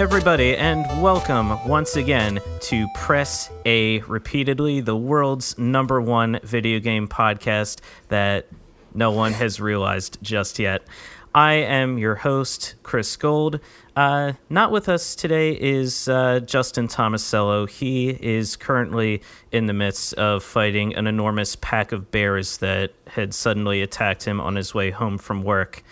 everybody, and welcome once again to Press A Repeatedly, the world's #1 video game podcast that no one has realized just yet. I am your host, Chris Gold. Not with us today is Justin Tomasello. He is currently in the midst of fighting an enormous pack of bears that had suddenly attacked him on his way home from work.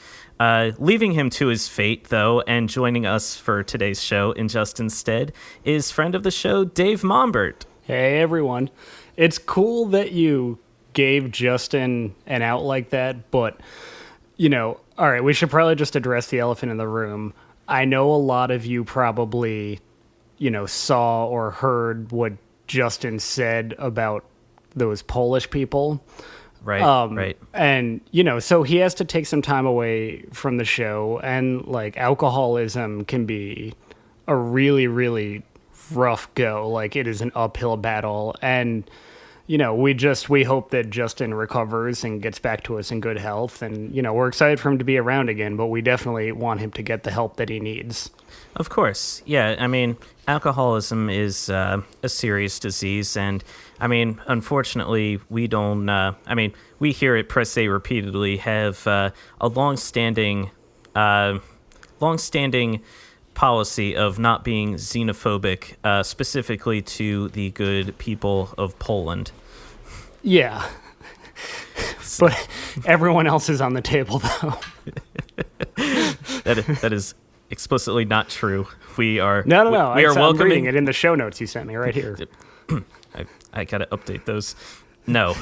Leaving him to his fate, though, and joining us for today's show in Justin's stead is friend of the show, Dave Mombert. Hey, everyone. It's cool that you gave Justin an out like that, but, all right, we should probably just address the elephant in the room. I know a lot of you probably, saw or heard what Justin said about those Polish people. Right, right. And, so he has to take some time away from the show, and, alcoholism can be a really, really rough go. Like, it is an uphill battle, and, we hope that Justin recovers and gets back to us in good health, and, we're excited for him to be around again, but we definitely want him to get the help that he needs. Of course, yeah. I mean, alcoholism is a serious disease, and unfortunately, we don't. We here at Press A Repeatedly have a long-standing policy of not being xenophobic, specifically to the good people of Poland. Yeah, but everyone else is on the table, though. That is explicitly not true. We are no. We are welcoming. I'm reading it in the show notes you sent me right here. I gotta update those. No,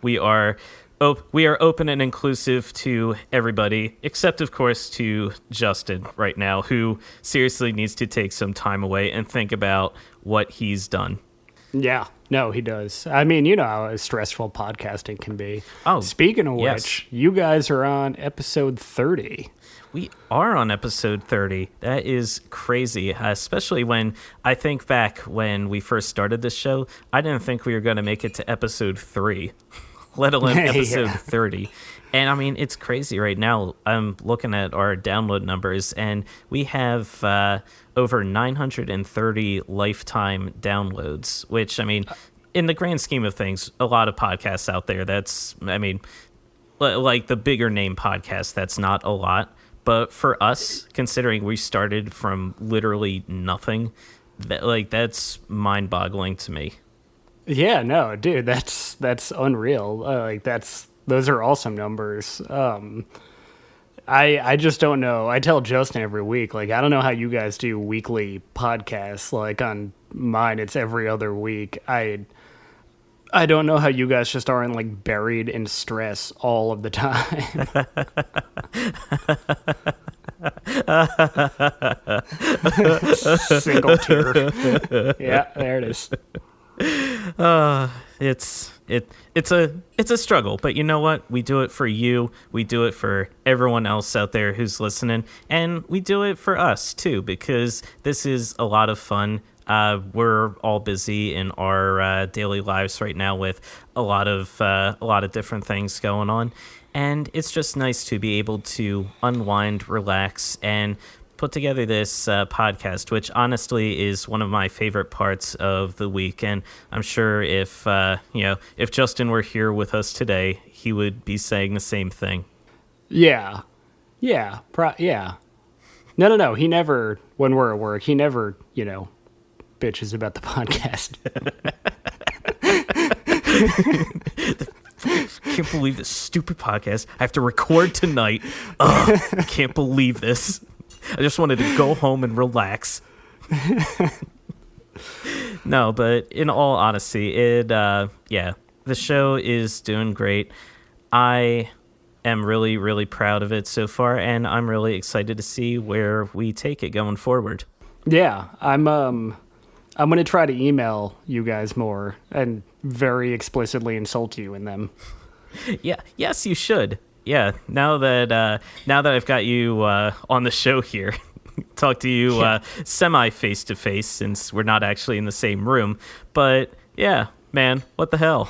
we are open and inclusive to everybody, except of course to Justin right now, who seriously needs to take some time away and think about what he's done. Yeah, no, he does. I mean, you know how stressful podcasting can be. Oh, speaking of yes. which, you guys are on episode 30. We are on episode 30. That is crazy, especially when I think back when we first started this show. I didn't think we were going to make it to episode 3, let alone episode 30. And it's crazy right now. I'm looking at our download numbers, and we have over 930 lifetime downloads, which, in the grand scheme of things, a lot of podcasts out there, that's, like the bigger name podcasts, that's not a lot. But for us, considering we started from literally nothing, that's mind-boggling to me. Yeah, no, dude, that's unreal. Those are awesome numbers. I just don't know. I tell Justin every week, I don't know how you guys do weekly podcasts. On mine, it's every other week. I don't know how you guys just aren't buried in stress all of the time. Single tear. Yeah, there it is. It's a struggle, but you know what? We do it for you. We do it for everyone else out there who's listening, and we do it for us too, because this is a lot of fun. We're all busy in our daily lives right now with a lot of different things going on, and it's just nice to be able to unwind, relax, and put together this podcast, which honestly is one of my favorite parts of the week. And I'm sure if Justin were here with us today, he would be saying the same thing. Yeah. Yeah. No. He never, when we're at work, he never, bitches about the podcast. Can't believe this stupid podcast. I have to record tonight. Ugh, can't believe this. I just wanted to go home and relax. No, but in all honesty, the show is doing great. I am really, really proud of it so far, and I'm really excited to see where we take it going forward. Yeah, I'm going to try to email you guys more and very explicitly insult you in them. Yeah, yes, you should. Yeah, now that I've got you on the show here, talk to you semi face to face, since we're not actually in the same room. But yeah, man, what the hell?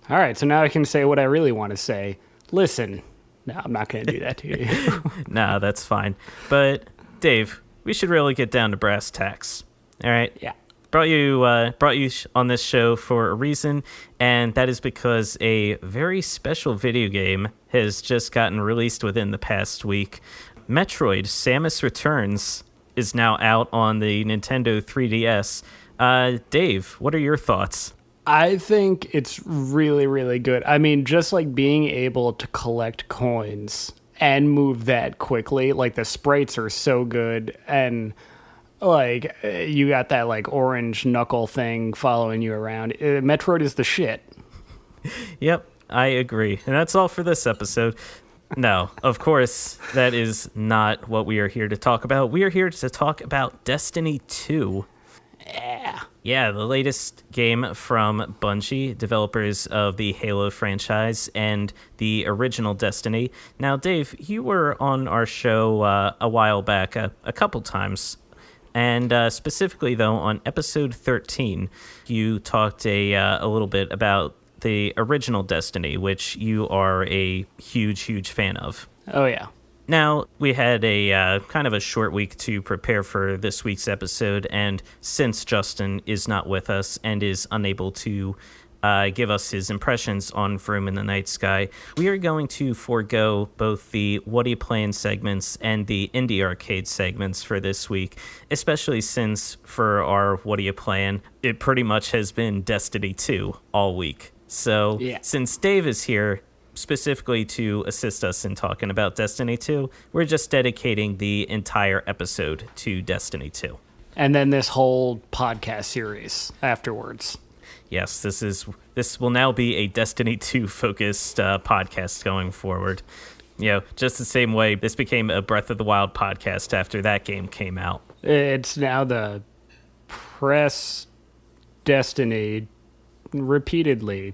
All right, so now I can say what I really want to say. Listen, no, I'm not going to do that to you. Nah, that's fine. But Dave, we should really get down to brass tacks. All right? Yeah. Brought you on this show for a reason, and that is because a very special video game has just gotten released within the past week. Metroid: Samus Returns is now out on the Nintendo 3DS. Dave, what are your thoughts? I think it's really, really good. I mean, just like being able to collect coins and move that quickly, like the sprites are so good, and like you got that like orange knuckle thing following you around. Metroid is the shit. Yep, I agree. And that's all for this episode. No, of course, that is not what we are here to talk about. We are here to talk about Destiny 2. Yeah, the latest game from Bungie, developers of the Halo franchise and the original Destiny. Now, Dave, you were on our show a while back, a couple times. And specifically, though, on episode 13, you talked a little bit about the original Destiny, which you are a huge, huge fan of. Oh, yeah. Now, we had a kind of a short week to prepare for this week's episode, and since Justin is not with us and is unable to give us his impressions on Vroom in the Night Sky, we are going to forego both the What Are You Playing segments and the Indie Arcade segments for this week, especially since for our What Are You Playing, it pretty much has been Destiny 2 all week. So Since Dave is here, specifically to assist us in talking about Destiny 2, we're just dedicating the entire episode to Destiny 2. And then this whole podcast series afterwards. Yes, this will now be a Destiny 2 focused podcast going forward. You know, just the same way this became a Breath of the Wild podcast after that game came out. It's now the Press Destiny repeatedly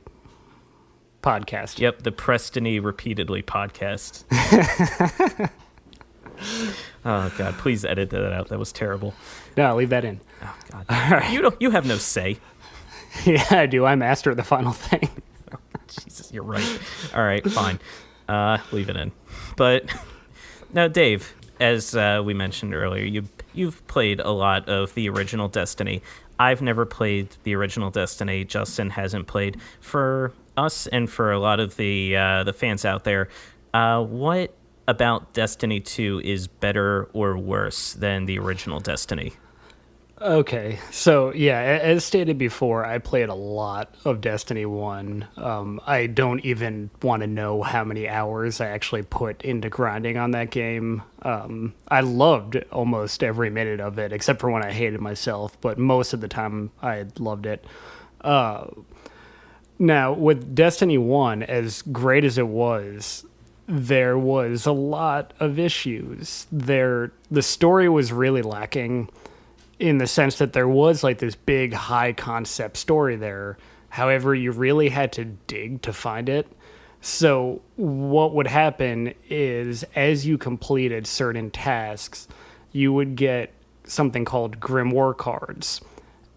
podcast. Yep, the Prestony Repeatedly podcast. Oh God, please edit that out. That was terrible. No, leave that in. Oh God, right. You have no say. Yeah, I do. I master the final thing. Oh, Jesus, you're right. All right, fine. Leave it in. But now, Dave, as we mentioned earlier, you've played a lot of the original Destiny. I've never played the original Destiny. Justin hasn't played. For us and for a lot of the fans out there, what about Destiny 2 is better or worse than the original Destiny? Okay, so yeah, as stated before, I played a lot of Destiny 1. I don't even want to know how many hours I actually put into grinding on that game. I loved almost every minute of it, except for when I hated myself, but most of the time I loved it. Now, with Destiny 1, as great as it was, there was a lot of issues. The story was really lacking, in the sense that there was like this big high concept story there. However, you really had to dig to find it. So what would happen is, as you completed certain tasks, you would get something called Grimoire cards.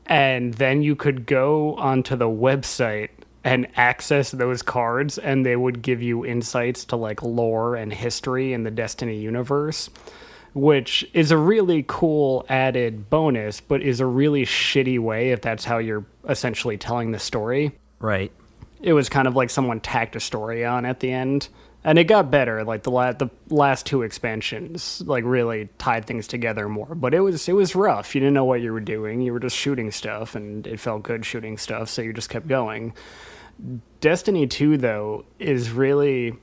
And then you could go onto the website and access those cards, and they would give you insights to like lore and history in the Destiny universe, which is a really cool added bonus, but is a really shitty way if that's how you're essentially telling the story. Right. It was kind of like someone tacked a story on at the end, and it got better. Like the last two expansions, like really tied things together more. But it was rough. You didn't know what you were doing. You were just shooting stuff, and it felt good shooting stuff, so you just kept going. Destiny 2, though, is really...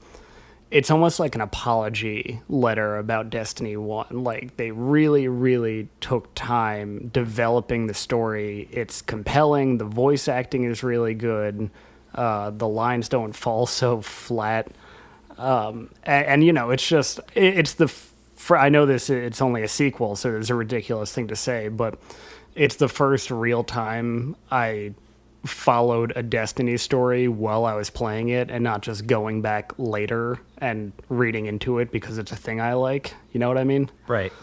It's almost like an apology letter about Destiny 1. Like, they really, really took time developing the story. It's compelling. The voice acting is really good. The lines don't fall so flat. And you know, it's just... I know it's only a sequel, so it's a ridiculous thing to say, but it's the first real time I followed a Destiny story while I was playing it, and not just going back later and reading into it because it's a thing I like. You know what I mean? Right.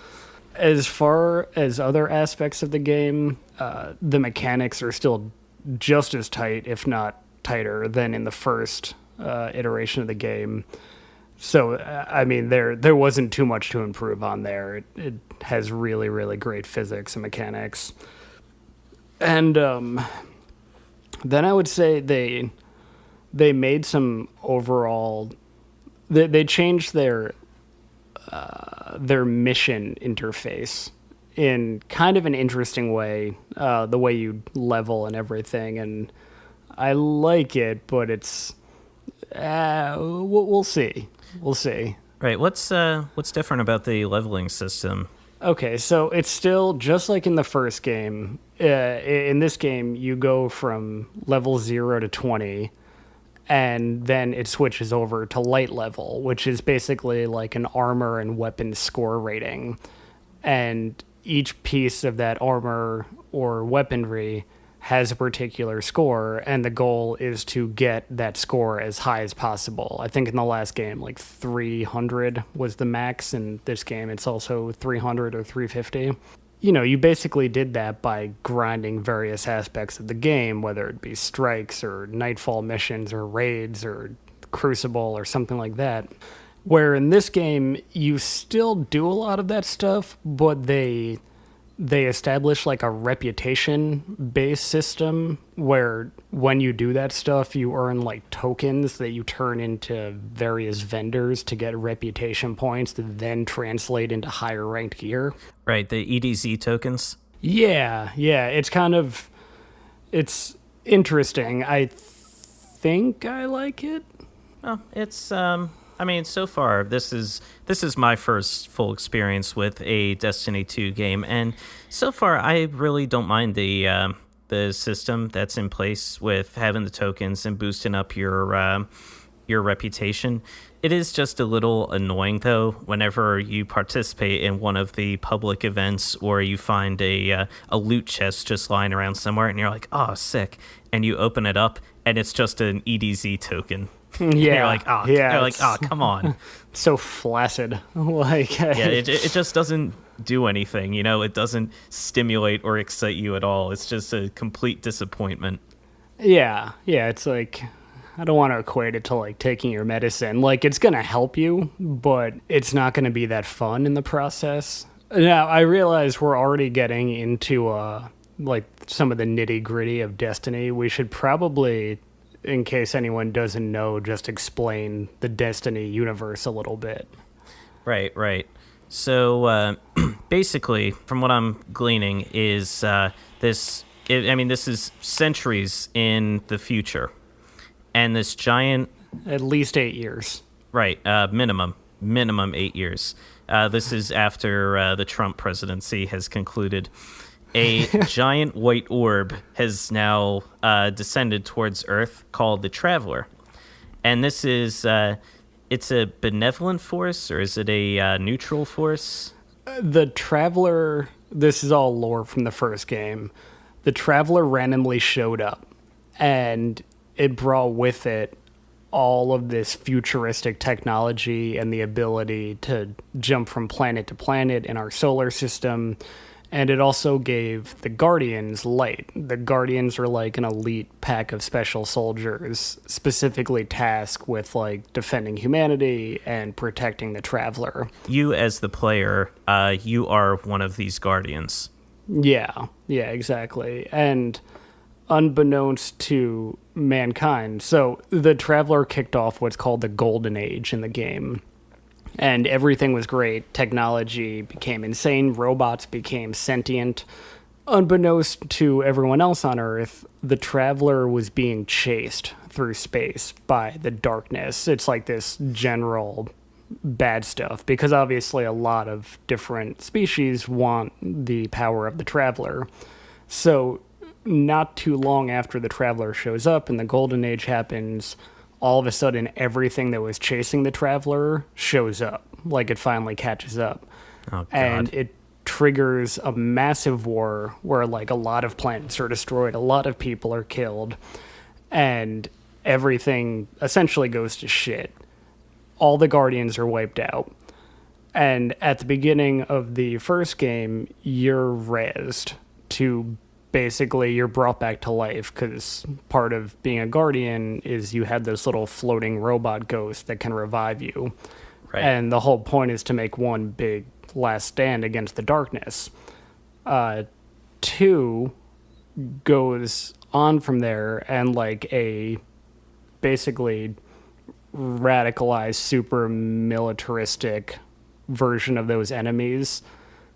As far as other aspects of the game, the mechanics are still just as tight, if not tighter, than in the first iteration of the game. So, I mean, there wasn't too much to improve on there. It has really, really great physics and mechanics. And then I would say they made some overall... They changed their mission interface in kind of an interesting way, the way you level and everything. And I like it, but it's... we'll see. We'll see. Right. What's different about the leveling system? Okay, so it's still just like in the first game. In this game, you go from level 0 to 20, and then it switches over to light level, which is basically like an armor and weapon score rating. And each piece of that armor or weaponry has a particular score, and the goal is to get that score as high as possible. I think in the last game, like 300 was the max. In this game, it's also 300 or 350. You know, you basically did that by grinding various aspects of the game, whether it be strikes or nightfall missions or raids or crucible or something like that. Where in this game, you still do a lot of that stuff, but they establish like a reputation-based system where when you do that stuff, you earn like tokens that you turn into various vendors to get reputation points that then translate into higher ranked gear. Right, the EDZ tokens? Yeah, it's interesting. I think I like it. Well, it's I mean, so far this is my first full experience with a Destiny 2 game, and so far I really don't mind the system that's in place with having the tokens and boosting up your reputation. It is just a little annoying though whenever you participate in one of the public events or you find a loot chest just lying around somewhere and you're like, oh, sick, and you open it up and it's just an EDZ token. Yeah, you're like, oh, yeah, you're like, oh, come on. So flaccid. Like, yeah, it just doesn't do anything. You know, it doesn't stimulate or excite you at all. It's just a complete disappointment. Yeah, it's like, I don't want to equate it to like taking your medicine. Like, it's gonna help you, but it's not gonna be that fun in the process. Now, I realize we're already getting into like some of the nitty gritty of Destiny. We should probably, in case anyone doesn't know, just explain the Destiny universe a little bit. Right. So basically, from what I'm gleaning, is this is centuries in the future, and this giant, at least 8 years. Right, minimum 8 years. This is after the Trump presidency has concluded. A giant white orb has now descended towards Earth called the Traveler. And this is, it's a benevolent force, or is it a neutral force? The Traveler, this is all lore from the first game. The Traveler randomly showed up, and it brought with it all of this futuristic technology and the ability to jump from planet to planet in our solar system. And it also gave the Guardians light. The Guardians are like an elite pack of special soldiers specifically tasked with like defending humanity and protecting the Traveler. You as the player, you are one of these Guardians. Yeah, exactly. And unbeknownst to mankind, so the Traveler kicked off what's called the Golden Age in the game. And everything was great. Technology became insane. Robots became sentient. Unbeknownst to everyone else on Earth, the Traveler was being chased through space by the darkness. It's like this general bad stuff, because obviously a lot of different species want the power of the Traveler. So not too long after the Traveler shows up and the Golden Age happens, all of a sudden everything that was chasing the Traveler shows up. Like, it finally catches up. Oh, God. And it triggers a massive war where like a lot of planets are destroyed, a lot of people are killed, and everything essentially goes to shit. All the Guardians are wiped out. And at the beginning of the first game, you're raised to basically you're brought back to life because part of being a guardian is you had this little floating robot ghost that can revive you. Right. And the whole point is to make one big last stand against the darkness. 2 goes on from there, and like a basically radicalized, super militaristic version of those enemies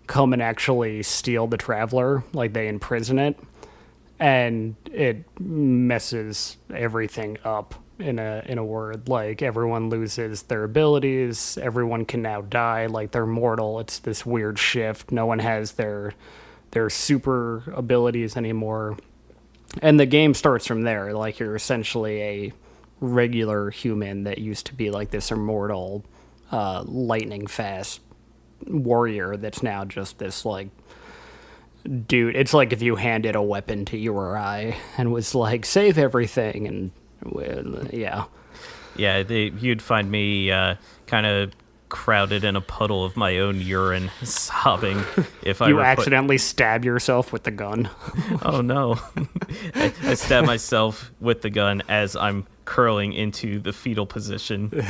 come and actually steal the Traveler, like they imprison it, and it messes everything up in a word. Like everyone loses their abilities, everyone can now die, like they're mortal. It's this weird shift. No one has their super abilities anymore. And the game starts from there. Like you're essentially a regular human that used to be like this immortal, lightning fast warrior that's now just this like dude. It's like if you handed a weapon to Uri and was like, save everything, and yeah. You'd find me kind of crowded in a puddle of my own urine, sobbing if you accidentally stab yourself with the gun. Oh no. I stab myself with the gun as I'm curling into the fetal position.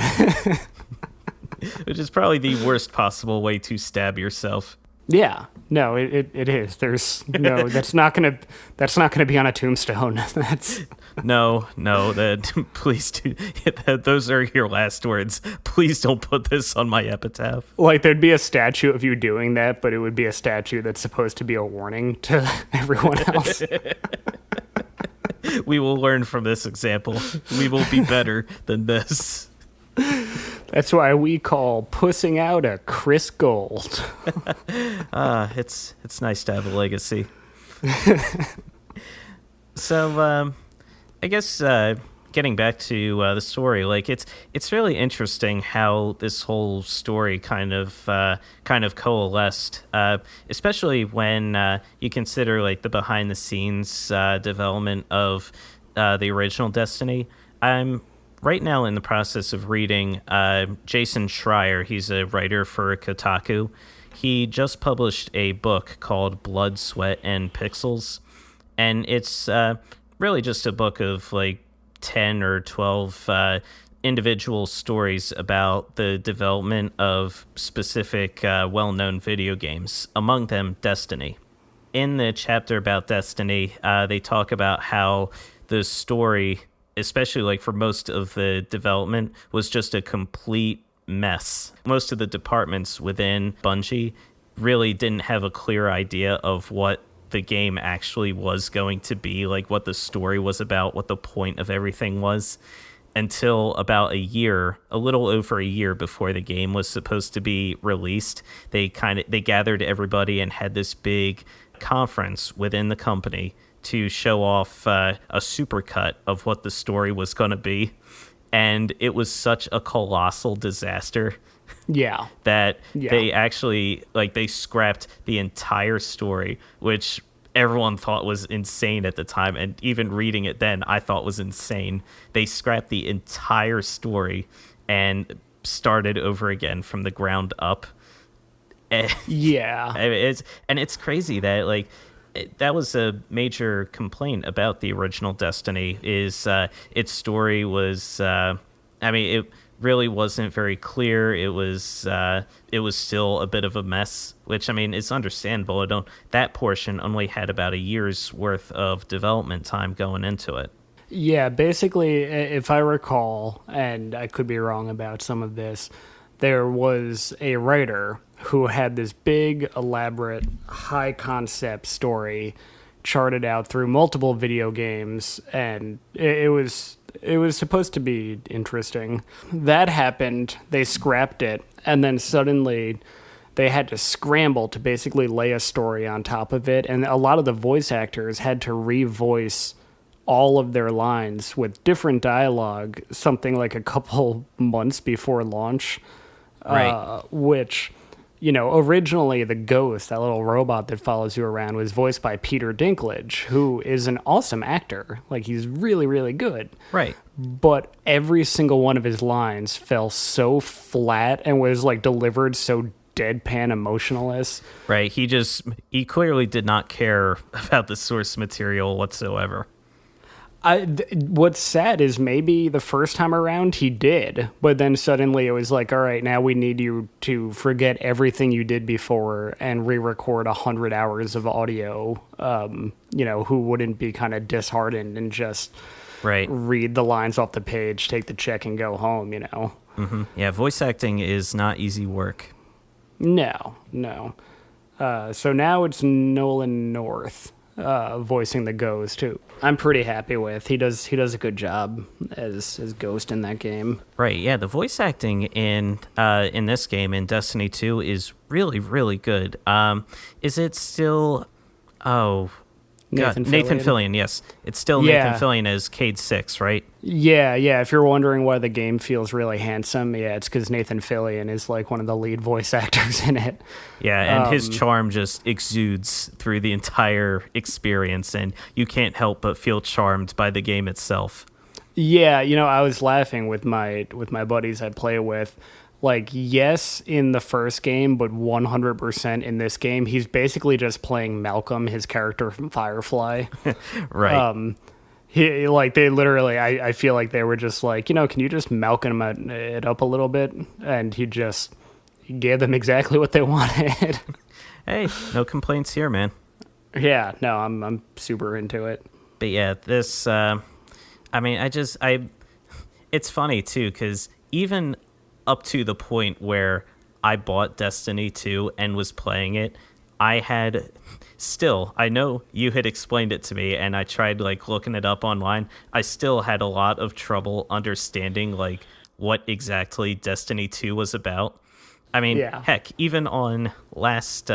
Which is probably the worst possible way to stab yourself. Yeah, no, it is. There's no, that's not gonna be on a tombstone. That's no. That please do. Those are your last words. Please don't put this on my epitaph. Like there'd be a statue of you doing that, but it would be a statue that's supposed to be a warning to everyone else. We will learn from this example. We will be better than this. That's why we call pussing out a Chris Gold. It's nice to have a legacy. So, I guess getting back to the story, like it's really interesting how this whole story kind of coalesced, especially when you consider like the behind the scenes development of the original Destiny. I'm right now in the process of reading Jason Schreier. He's a writer for Kotaku. He just published a book called Blood, Sweat, and Pixels. And it's really just a book of like 10 or 12 individual stories about the development of specific well-known video games, among them Destiny. In the chapter about Destiny, they talk about how the story, especially like for most of the development, was just a complete mess. Most of the departments within Bungie really didn't have a clear idea of what the game actually was going to be, like what the story was about, what the point of everything was, until about a little over a year before the game was supposed to be released. They gathered everybody and had this big conference within the company to show off a supercut of what the story was going to be. And it was such a colossal disaster. Yeah. That they actually, like, they scrapped the entire story, which everyone thought was insane at the time. And even reading it then, I thought was insane. They scrapped the entire story and started over again from the ground up. Yeah. It's crazy that, like, that was a major complaint about the original Destiny, is its story was, it really wasn't very clear. It was still a bit of a mess, which, I mean, is understandable. That portion only had about a year's worth of development time going into it. Yeah, basically, if I recall, and I could be wrong about some of this, there was a writer who had this big, elaborate, high-concept story charted out through multiple video games, and it was supposed to be interesting. That happened, they scrapped it, and then suddenly they had to scramble to basically lay a story on top of it, and a lot of the voice actors had to revoice all of their lines with different dialogue, something like a couple months before launch. Right. Which, you know, originally the ghost, that little robot that follows you around, was voiced by Peter Dinklage, who is an awesome actor. Like, he's really, really good. Right. But every single one of his lines fell so flat and was, like, delivered so deadpan emotionless. Right. He clearly did not care about the source material whatsoever. What's sad is maybe the first time around he did, but then suddenly it was like, all right, now we need you to forget everything you did before and re-record 100 hours of audio. Who wouldn't be kind of disheartened and just read the lines off the page, take the check, and go home. Mm-hmm. Yeah, voice acting is not easy work. No. So now it's Nolan North voicing the Ghost, who I'm pretty happy with. He does a good job as Ghost in that game. Right, yeah, the voice acting in this game, in Destiny 2, is really, really good. Is it still... Oh... Nathan Fillion, yes. It's still Nathan Fillion as Cade 6, right? Yeah. If you're wondering why the game feels really handsome, it's because Nathan Fillion is like one of the lead voice actors in it. Yeah, and his charm just exudes through the entire experience, and you can't help but feel charmed by the game itself. Yeah, I was laughing with my buddies I play with. Like, yes, in the first game, but 100% in this game, he's basically just playing Malcolm, his character from Firefly. Right. They literally, I feel like they were just like, can you just Malcolm it up a little bit? And he gave them exactly what they wanted. Hey, no complaints here, man. Yeah, no, I'm super into it. But yeah, this, it's funny too, because even up to the point where I bought Destiny 2 and was playing it, I know you had explained it to me and I tried looking it up online. I still had a lot of trouble understanding what exactly Destiny 2 was about. I mean, Heck, even on last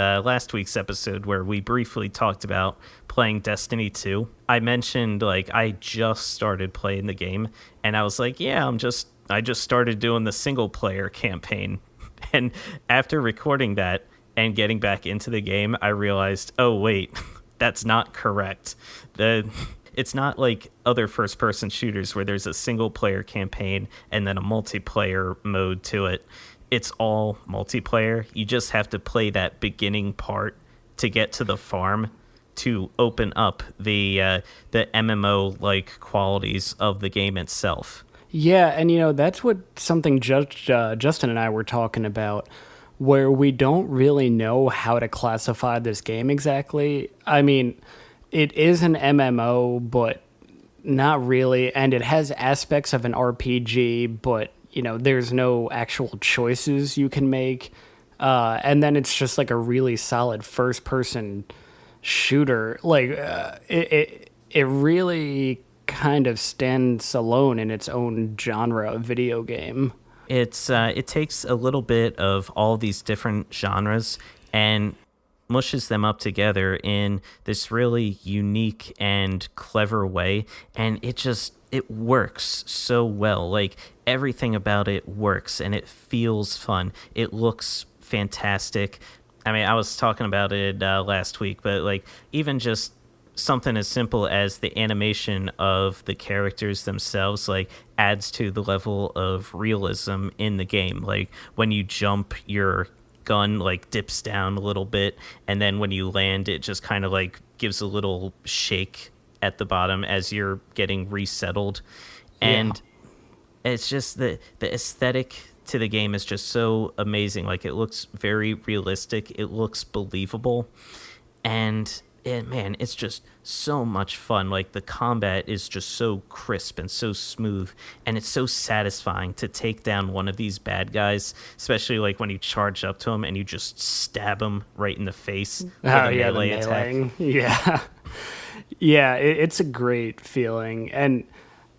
week's episode where we briefly talked about playing Destiny 2, I mentioned I just started playing the game and I was like, yeah, I just started doing the single player campaign. And after recording that and getting back into the game, I realized, oh, wait, that's not correct. It's not like other first person shooters where there's a single player campaign and then a multiplayer mode to it. It's all multiplayer. You just have to play that beginning part to get to the farm to open up the MMO qualities of the game itself. Yeah, and that's what something Justin and I were talking about, where we don't really know how to classify this game exactly. I mean, it is an MMO, but not really, and it has aspects of an RPG, but there's no actual choices you can make. And then it's just a really solid first-person shooter. It really kind of stands alone in its own genre of video game. It takes a little bit of all these different genres and mushes them up together in this really unique and clever way, and it works so well. Everything about it works and it feels fun. It looks fantastic. I mean, I was talking about it last week, but even just something as simple as the animation of the characters themselves adds to the level of realism in the game. When you jump, your gun dips down a little bit, and then when you land, it just kind of gives a little shake at the bottom as you're getting resettled. And it's just the aesthetic to the game is just so amazing. It looks very realistic, it looks believable, and man, it's just so much fun. The combat is just so crisp and so smooth, and it's so satisfying to take down one of these bad guys, especially when you charge up to him and you just stab him right in the face with a melee attack. Yeah, it's a great feeling. And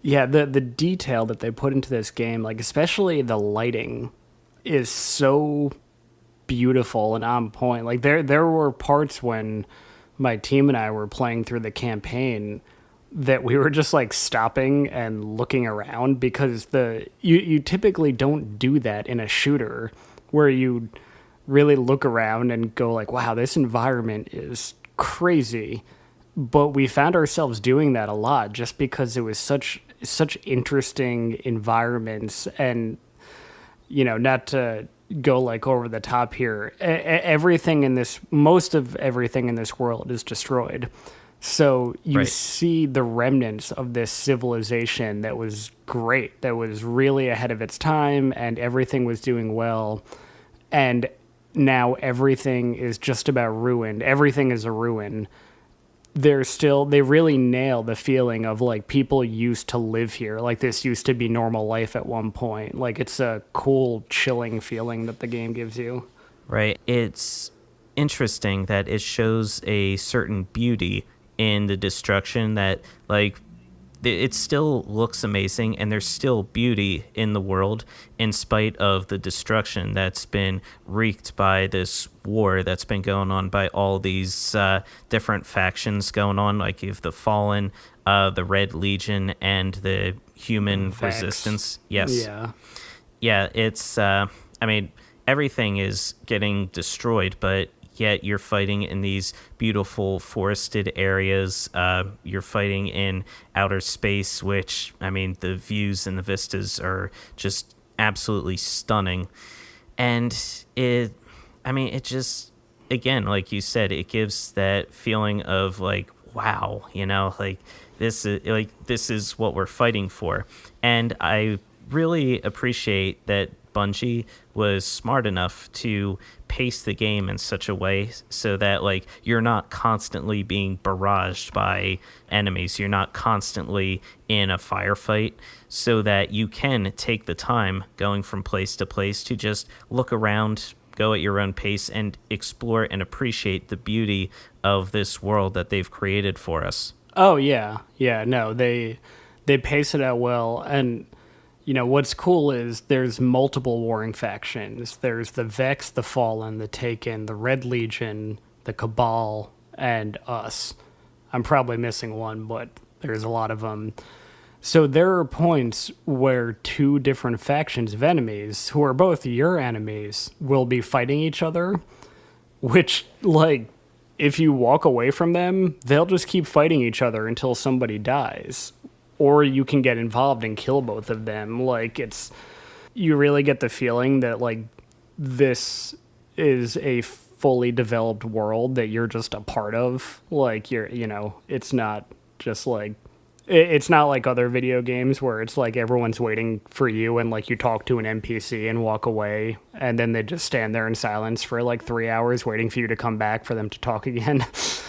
yeah, the detail that they put into this game, especially the lighting, is so beautiful and on point. There were parts when my team and I were playing through the campaign that we were just stopping and looking around, because you typically don't do that in a shooter where you really look around and go wow, this environment is crazy. But we found ourselves doing that a lot just because it was such interesting environments. And not to go like over the top here. Most of everything in this world is destroyed. So you Right. see the remnants of this civilization that was great, that was really ahead of its time, and everything was doing well. And now everything is just about ruined. Everything is a ruin. They really nail the feeling of like people used to live here. Like this used to be normal life at one point. Like it's a cool, chilling feeling that the game gives you. Right. It's interesting that it shows a certain beauty in the destruction that, like, it still looks amazing and there's still beauty in the world in spite of the destruction that's been wreaked by this war that's been going on by all these different factions going on. Like you have the Fallen, the Red Legion, and the Human Vex. Resistance. Yes. Yeah. Yeah, it's, I mean, everything is getting destroyed, but yet you're fighting in these beautiful forested areas. You're fighting in outer space, which, I mean, the views and the vistas are just absolutely stunning. And it just, again, like you said, it gives that feeling of like, wow, like this is what we're fighting for. And I really appreciate that Bungie was smart enough to pace the game in such a way so that like you're not constantly being barraged by enemies. You're not constantly in a firefight, so that you can take the time going from place to place to just look around, go at your own pace, and explore and appreciate the beauty of this world that they've created for us. Oh yeah. Yeah, no, they pace it out well. And what's cool is there's multiple warring factions. There's the Vex, the Fallen, the Taken, the Red Legion, the Cabal, and us. I'm probably missing one, but there's a lot of them. So there are points where two different factions of enemies, who are both your enemies, will be fighting each other, which, like, if you walk away from them, they'll just keep fighting each other until somebody dies. Or you can get involved and kill both of them. Like, you really get the feeling that, like, this is a fully developed world that you're just a part of. Like, it's not just like, it's not like other video games where it's like everyone's waiting for you and like you talk to an NPC and walk away and then they just stand there in silence for like 3 hours waiting for you to come back for them to talk again.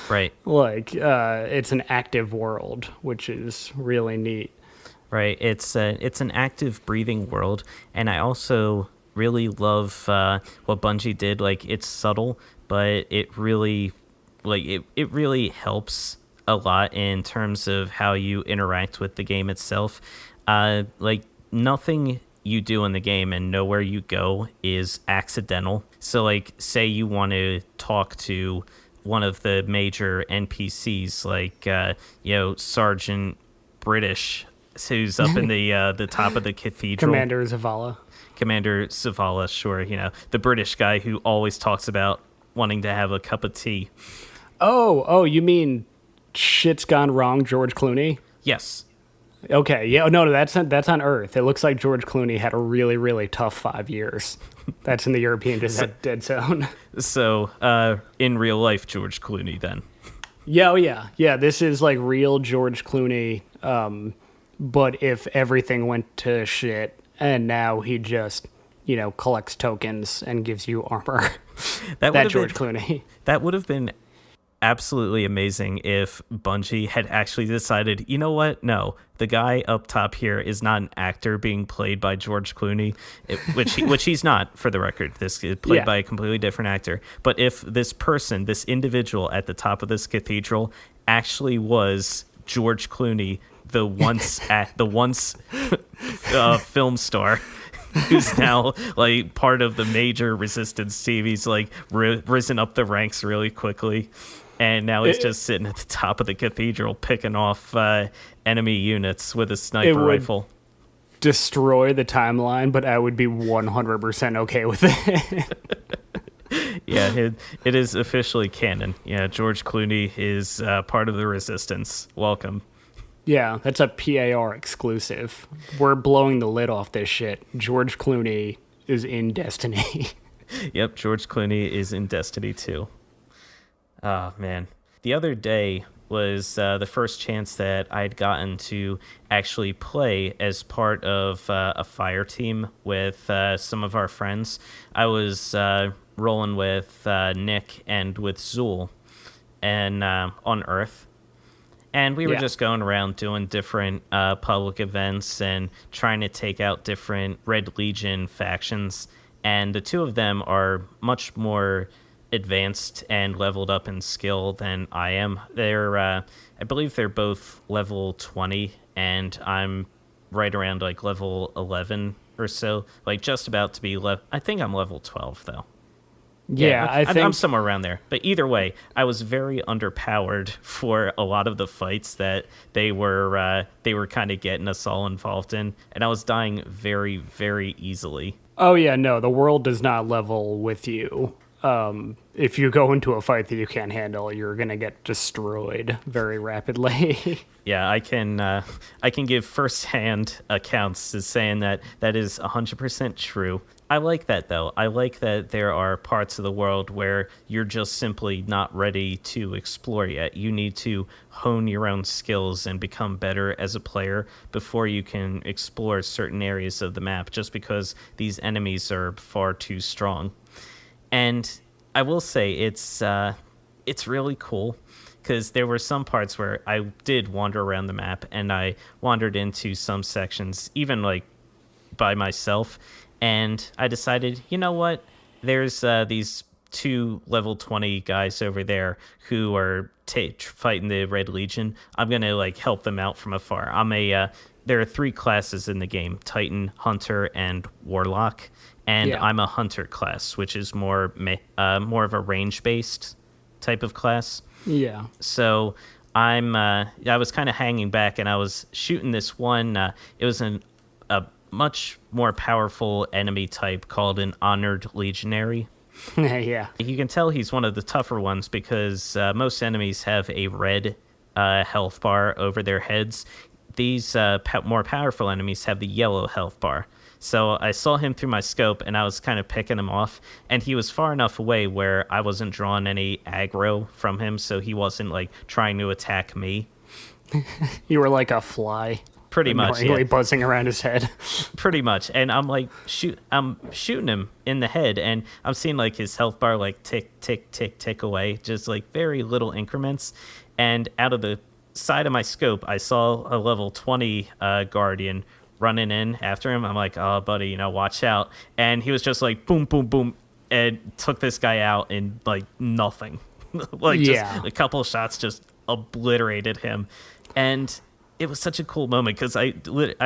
Right. Like, it's an active world, which is really neat. Right. It's an active, breathing world, and I also really love what Bungie did. Like, it's subtle, but it really, it really helps a lot in terms of how you interact with the game itself. Like, nothing you do in the game and nowhere you go is accidental. So, like, say you want to talk to one of the major NPCs, like Sergeant British, who's up in the top of the cathedral. Commander Zavala, sure, the British guy who always talks about wanting to have a cup of tea. Oh, you mean shit's gone wrong, George Clooney? Yes. Okay, yeah, no, that's on Earth. It looks like George Clooney had a really, really tough 5 years. That's in the European Dead Zone. So, in real life, George Clooney, then. Yeah, this is like real George Clooney, but if everything went to shit, and now he just, collects tokens and gives you armor. That George Clooney. That would have been absolutely amazing if Bungie had actually decided, you know what? No, the guy up top here is not an actor being played by George Clooney, which he's not, for the record. This is played by a completely different actor. But if this person, this individual at the top of this cathedral, actually was George Clooney, the once film star, who's now like part of the major resistance team. He's like risen up the ranks really quickly. And now he's just sitting at the top of the cathedral picking off enemy units with a sniper rifle. Destroy the timeline, but I would be 100% okay with it. Yeah, it is officially canon. Yeah, George Clooney is part of the resistance. Welcome. Yeah, that's a PAR exclusive. We're blowing the lid off this shit. George Clooney is in Destiny. Yep, George Clooney is in Destiny 2. Oh, man. The other day was the first chance that I'd gotten to actually play as part of a fire team with some of our friends. I was rolling with Nick and with Zool and on Earth. And we were just going around doing different public events and trying to take out different Red Legion factions. And the two of them are much more advanced and leveled up in skill than I am. They're, I believe they're both level 20, and I'm right around like level 11 or so. Like just about to be I think I'm level 12 though. Yeah, I think I'm somewhere around there. But either way, I was very underpowered for a lot of the fights that they were kind of getting us all involved in, and I was dying very, very easily. Oh yeah, no, the world does not level with you. If you go into a fight that you can't handle, you're gonna get destroyed very rapidly. Yeah, I can give firsthand accounts as saying that is 100% true. I like that, though. I like that there are parts of the world where you're just simply not ready to explore yet. You need to hone your own skills and become better as a player before you can explore certain areas of the map, just because these enemies are far too strong. And I will say it's really cool, because there were some parts where I did wander around the map, and I wandered into some sections, even like by myself, and I decided, you know what? There's these two level 20 guys over there who are fighting the Red Legion. I'm gonna like help them out from afar. There are 3 classes in the game: Titan, Hunter, and Warlock. And I'm a Hunter class, which is more of a range-based type of class. Yeah. So I was kind of hanging back, and I was shooting this one. It was a much more powerful enemy type called an Honored Legionary. Yeah. You can tell he's one of the tougher ones because most enemies have a red health bar over their heads. These more powerful enemies have the yellow health bar. So I saw him through my scope, and I was kind of picking him off, and he was far enough away where I wasn't drawing any aggro from him, so he wasn't like trying to attack me. You were like a fly. Pretty much, yeah. Buzzing around his head. Pretty much. And I'm like, I'm shooting him in the head, and I'm seeing like his health bar like tick, tick, tick, tick away, just like very little increments. And out of the side of my scope, I saw a level 20 Guardian running in after him. I'm like, oh, buddy, watch out. And he was just like, boom, boom, boom, and took this guy out in like nothing. Just a couple of shots just obliterated him. And it was such a cool moment because I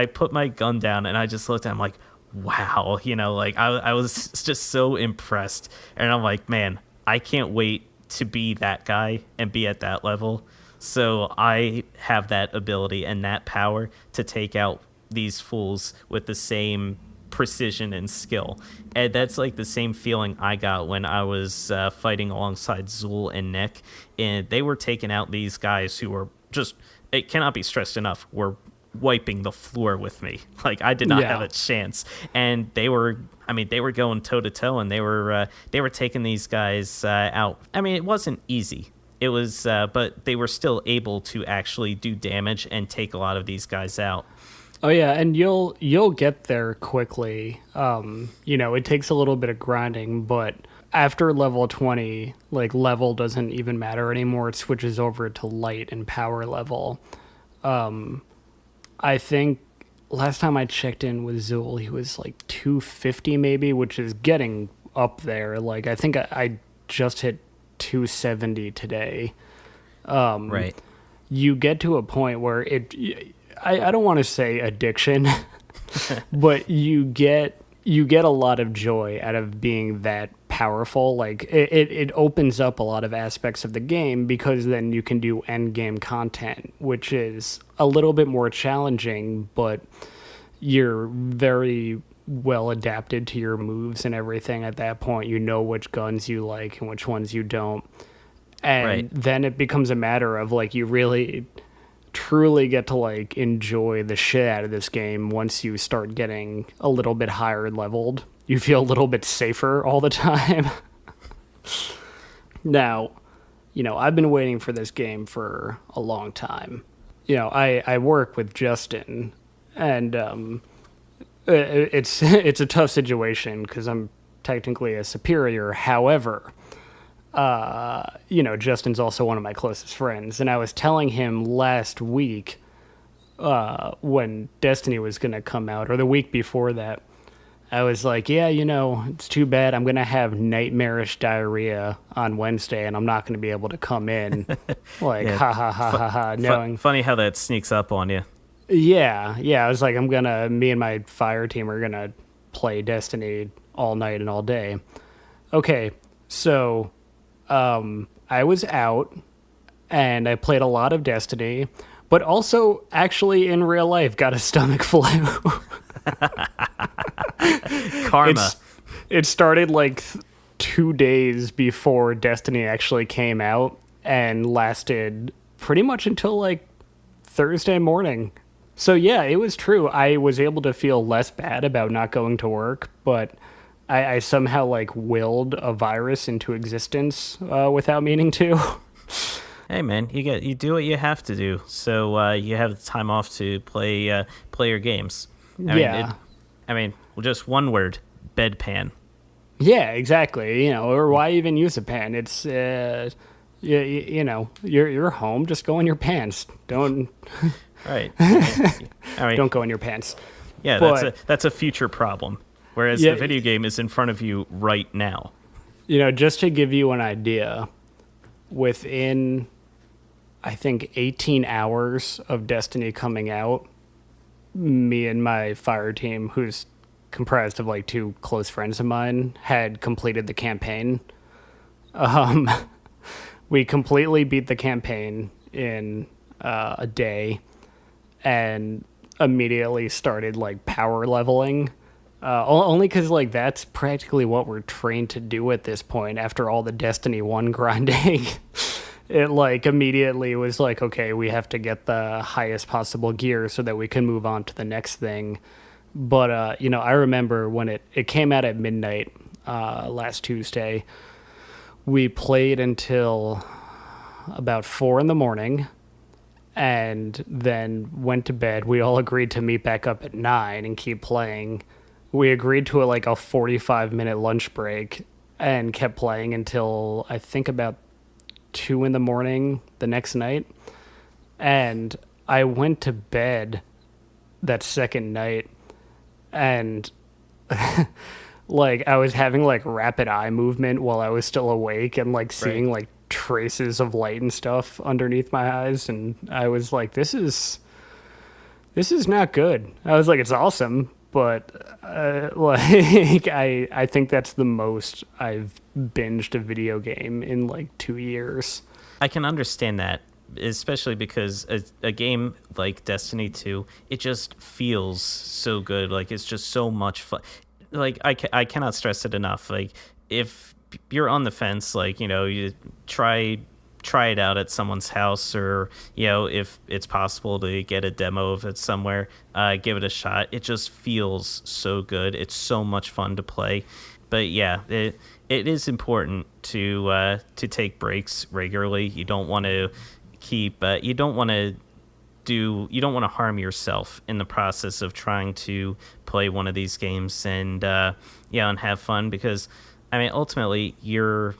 put my gun down and I just looked at him like, wow, I was just so impressed. And I'm like, man, I can't wait to be that guy and be at that level. So I have that ability and that power to take out these fools with the same precision and skill. And that's like the same feeling I got when I was fighting alongside Zool and Nick. And they were taking out these guys who were just, it cannot be stressed enough, were wiping the floor with me. Like I did not have a chance. And they were going toe to toe, and they were taking these guys out. I mean, it wasn't easy. It was, but they were still able to actually do damage and take a lot of these guys out. Oh yeah, and you'll get there quickly. It takes a little bit of grinding, but after level 20, like level doesn't even matter anymore. It switches over to light and power level. I think last time I checked in with Zool, he was like 250 maybe, which is getting up there. Like I think I just hit 270 today. Right. You get to a point where I don't want to say addiction, but you get a lot of joy out of being that powerful. Like it opens up a lot of aspects of the game, because then you can do end game content, which is a little bit more challenging, but you're very well adapted to your moves and everything at that point. You know which guns you like and which ones you don't. And then it becomes a matter of like, you really truly get to like enjoy the shit out of this game once you start getting a little bit higher leveled. you feel a little bit safer all the time. Now, I've been waiting for this game for a long time. I work with Justin, and it's a tough situation because I'm technically a superior. However, Justin's also one of my closest friends, and I was telling him last week when Destiny was going to come out, or the week before that, I was like, yeah, it's too bad I'm going to have nightmarish diarrhea on Wednesday and I'm not going to be able to come in. Like, Yeah. ha, ha, ha, ha, ha, knowing. Funny how that sneaks up on you. Yeah, I was like, me and my fire team are going to play Destiny all night and all day. Okay, so I was out and I played a lot of Destiny, but also actually in real life got a stomach flu. Karma. It started like 2 days before Destiny actually came out and lasted pretty much until like Thursday morning. So yeah, it was true. I was able to feel less bad about not going to work, but I somehow like willed a virus into existence without meaning to. Hey man, you do what you have to do. So you have the time off to play your games. I mean, just one word: bedpan. Yeah, exactly. Or why even use a pan? It's you're home. Just go in your pants. Don't. Right. I mean, Don't go in your pants. Yeah, But, that's a future problem. Whereas Yeah, the video game is in front of you right now. Just to give you an idea, within, I think, 18 hours of Destiny coming out, me and my fire team, who's comprised of like two close friends of mine, had completed the campaign. We completely beat the campaign in a day and immediately started like power leveling. Only because like that's practically what we're trained to do at this point after all the Destiny 1 grinding. It like immediately was like, okay, we have to get the highest possible gear so that we can move on to the next thing. But I remember when it came out at midnight last Tuesday. We played until about 4 a.m. and then went to bed. We all agreed to meet back up at 9 and keep playing. We agreed to a 45-minute lunch break and kept playing until I think about 2 a.m. the next night. And I went to bed that second night and I was having rapid eye movement while I was still awake and seeing traces of light and stuff underneath my eyes, and I was like, this is not good. I was like, it's awesome, but I think that's the most I've binged a video game in 2 years. I can understand that, especially because a game like Destiny 2, it just feels so good. It's just so much fun. I cannot stress it enough. If you're on the fence, you try it out at someone's house, or if it's possible to get a demo of it somewhere, give it a shot. It just feels so good. It's so much fun to play. But yeah, it is important to take breaks regularly. You don't want to you don't want to harm yourself in the process of trying to play one of these games and have fun, because ultimately you're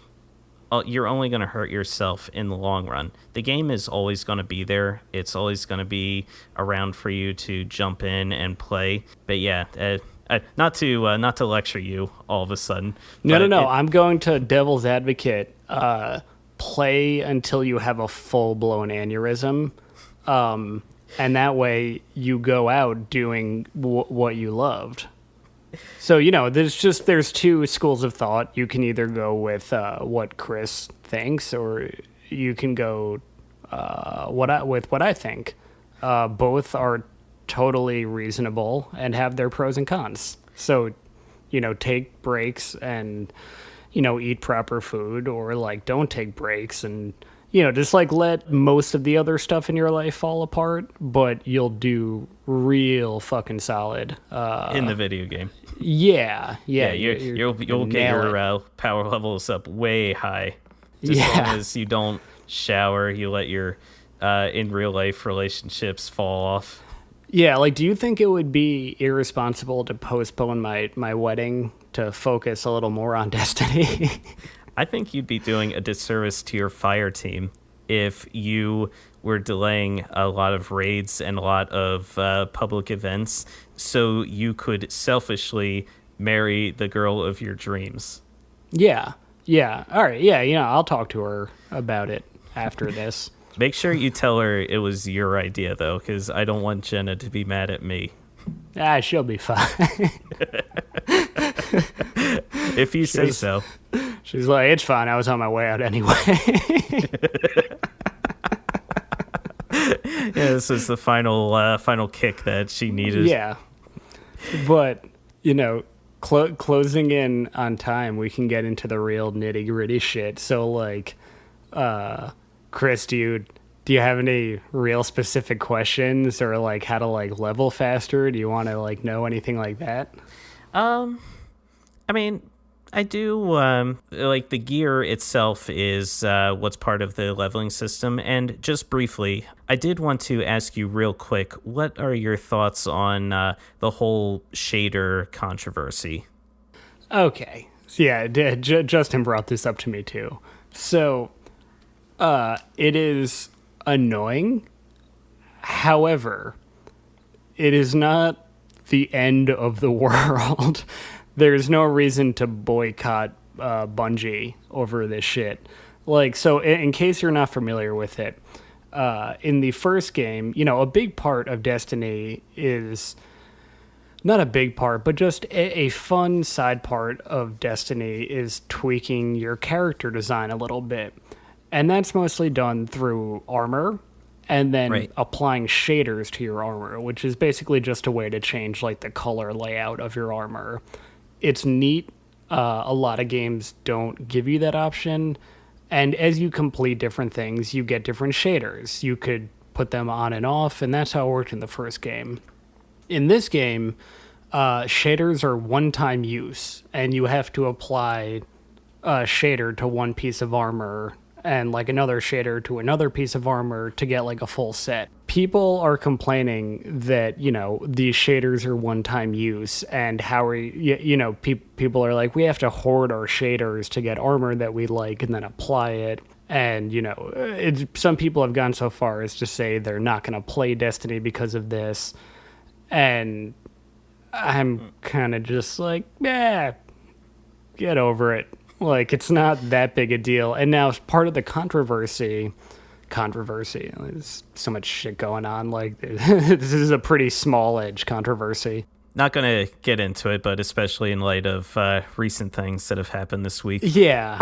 only going to hurt yourself in the long run. The game is always going to be there. It's always going to be around for you to jump in and play. But yeah, not to lecture you all of a sudden. No. I'm going to devil's advocate. Play until you have a full-blown aneurysm. And that way you go out doing what you loved. So, there's two schools of thought. You can either go with what Chris thinks, or you can go with what I think. Both are totally reasonable and have their pros and cons. So, take breaks and, eat proper food, or don't take breaks and, just like let most of the other stuff in your life fall apart, but you'll do real fucking solid. In the video game. Yeah. You'll get your power levels up way high. Just as long as you don't shower, you let your in real life relationships fall off. Yeah, like, do you think it would be irresponsible to postpone my wedding to focus a little more on Destiny? I think you'd be doing a disservice to your fire team if you were delaying a lot of raids and a lot of public events so you could selfishly marry the girl of your dreams. Yeah. All right. Yeah, I'll talk to her about it after this. Make sure you tell her it was your idea, though, because I don't want Jenna to be mad at me. She'll be fine. If you say so. She's like, it's fine. I was on my way out anyway. Yeah, this is the final kick that she needed. Yeah. But, closing in on time, we can get into the real nitty gritty shit. So, like, Chris, do you have any real specific questions or like how to like level faster? Do you want to like know anything like that? I mean, I do. Like the gear itself is what's part of the leveling system. And just briefly, I did want to ask you real quick, what are your thoughts on the whole shader controversy? Okay. Yeah, Justin brought this up to me too. So, it is annoying. However, it is not the end of the world. There's no reason to boycott Bungie over this shit. Like, so in case you're not familiar with it, in the first game, a big part of Destiny is not a big part, but just a fun side part of Destiny is tweaking your character design a little bit. And that's mostly done through armor and then applying shaders to your armor, which is basically just a way to change like the color layout of your armor. It's neat. A lot of games don't give you that option. And as you complete different things, you get different shaders. You could put them on and off, and that's how it worked in the first game. In this game, shaders are one-time use, and you have to apply a shader to one piece of armor and like another shader to another piece of armor to get like a full set. People are complaining that, these shaders are one-time use and how are people are like, we have to hoard our shaders to get armor that we like and then apply it. And, some people have gone so far as to say they're not going to play Destiny because of this. And I'm kind of just like, get over it. Like, it's not that big a deal. And now part of the controversy, there's so much shit going on. Like, this is a pretty small edge controversy. Not going to get into it, but especially in light of recent things that have happened this week. Yeah.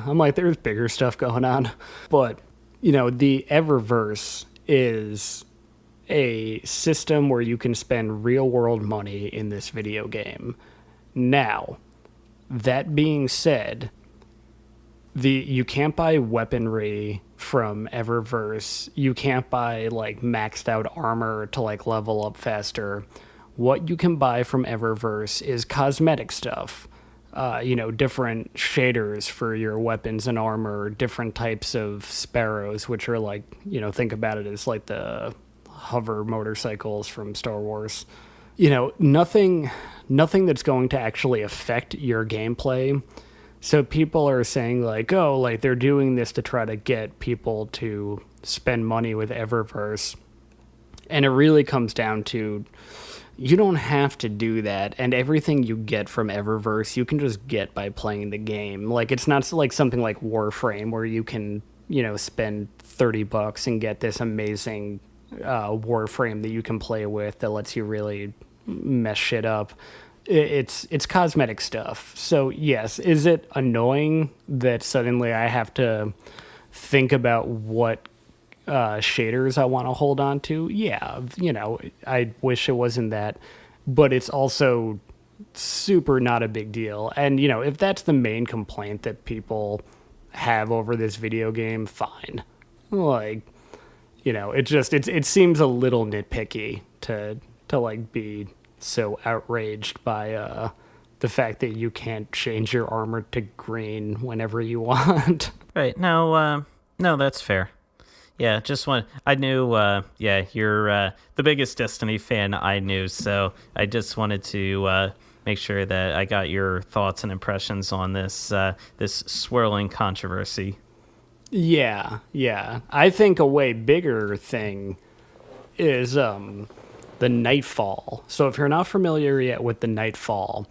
I'm like, there's bigger stuff going on. But, the Eververse is a system where you can spend real-world money in this video game. Now, that being said, you can't buy weaponry from Eververse. You can't buy like maxed out armor to like level up faster. What you can buy from Eververse is cosmetic stuff. Different shaders for your weapons and armor, different types of sparrows, which are like, think about it as like the hover motorcycles from Star Wars. Nothing that's going to actually affect your gameplay. So people are saying like, oh, like they're doing this to try to get people to spend money with Eververse. And it really comes down to, you don't have to do that. And everything you get from Eververse, you can just get by playing the game. Like, it's not like something like Warframe where you can, spend $30 and get this amazing Warframe that you can play with that lets you really mess shit up. It's cosmetic stuff. So yes, is it annoying that suddenly I have to think about what shaders I want to hold on to? Yeah, I wish it wasn't that, but it's also super not a big deal. And if that's the main complaint that people have over this video game, fine. Like, it seems a little nitpicky to like be so outraged by the fact that you can't change your armor to green whenever you want. Right. No, that's fair. Yeah, I knew, you're the biggest Destiny fan I knew, so I just wanted to make sure that I got your thoughts and impressions on this swirling controversy. Yeah. I think a way bigger thing is the nightfall. So if you're not familiar yet with the nightfall,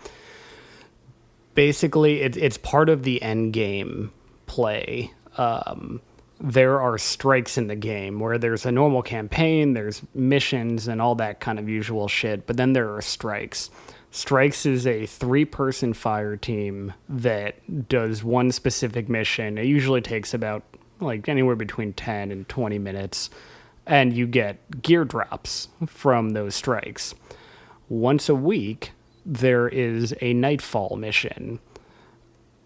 basically it's part of the end game play. There are strikes in the game where there's a normal campaign, there's missions and all that kind of usual shit, but then there are strikes. Strikes is a 3-person fire team that does one specific mission. It usually takes about like anywhere between 10 and 20 minutes, and you get gear drops from those strikes. Once a week, there is a nightfall mission.